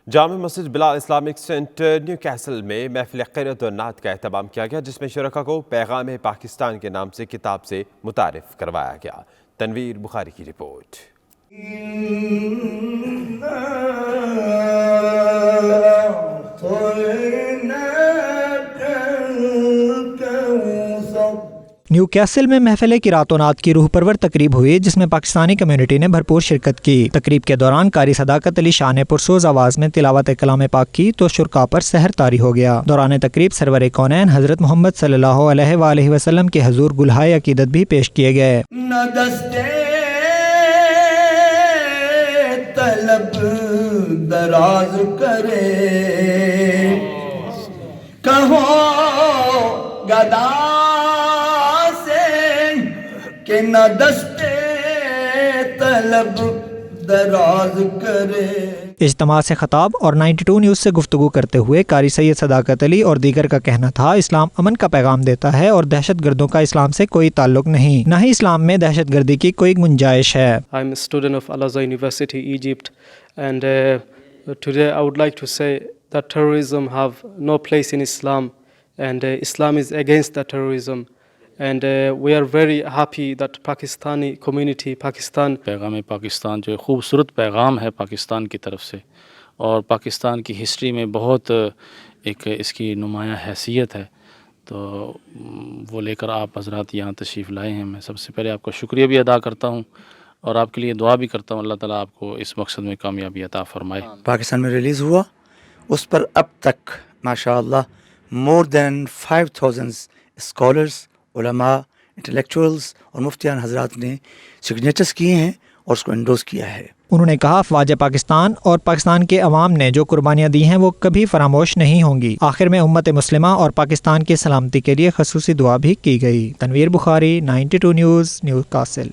جامع مسجد بلال Islamic centre new castle میں محفل قرأت و نعت کا اہتمام کیا گیا، جس میں شرکاء کو پیغام پاکستان کے نام سے کتاب سے متعارف کروایا گیا۔ تنویر بخاری کی رپورٹ۔ نیو کیسل میں محفل قرأت و نعت کی روح پرور تقریب ہوئی، جس میں پاکستانی کمیونٹی نے بھرپور شرکت کی۔ تقریب کے دوران قاری صداقت علی شاہ نے پرسوز آواز میں تلاوت کلام پاک کی تو شرکاء پر سحر طاری ہو گیا۔ دوران تقریب سرور کونین حضرت محمد صلی اللہ علیہ وآلہ وسلم کے حضور گلہائے عقیدت بھی پیش کیے گئے۔ نہ دستے طلب دراز کرے، کہو گدا کہ نہ دستے طلب دراز کرے۔ اجتماع سے خطاب اور 92 نیوز سے گفتگو کرتے ہوئے قاری سید صداقت علی اور دیگر کا کہنا تھا، اسلام امن کا پیغام دیتا ہے اور دہشت گردوں کا اسلام سے کوئی تعلق نہیں، نہ ہی اسلام میں دہشت گردی کی کوئی گنجائش ہے۔ I'm a student of Al-Azhar University, Egypt, and today I would like to say that terrorism have no place in Islam, and Islam is against the terrorism. And we are very happy that Pakistani community, Pakistan پیغام پاکستان جو خوبصورت پیغام ہے پاکستان کی طرف سے، اور پاکستان کی ہسٹری میں بہت ایک اس کی نمایاں حیثیت ہے، تو وہ لے کر آپ حضرات یہاں تشریف لائے ہیں۔ میں سب سے پہلے آپ کا شکریہ بھی ادا کرتا ہوں اور آپ کے لیے دعا بھی کرتا ہوں، اللہ تعالیٰ آپ کو اس مقصد میں کامیابی عطا فرمائے۔ پاکستان میں ریلیز ہوا، اس پر اب تک ماشاءاللہ more than 5000 اسکالرز، علماء، انٹلیکچوئلز اور مفتیان حضرات نے سگنیچرز کیے ہیں اور اس کو انڈوز کیا ہے۔ انہوں نے کہا افواج پاکستان اور پاکستان کے عوام نے جو قربانیاں دی ہیں وہ کبھی فراموش نہیں ہوں گی۔ آخر میں امت مسلمہ اور پاکستان کی سلامتی کے لیے خصوصی دعا بھی کی گئی۔ تنویر بخاری، 92 نیوز، نیو کاسل۔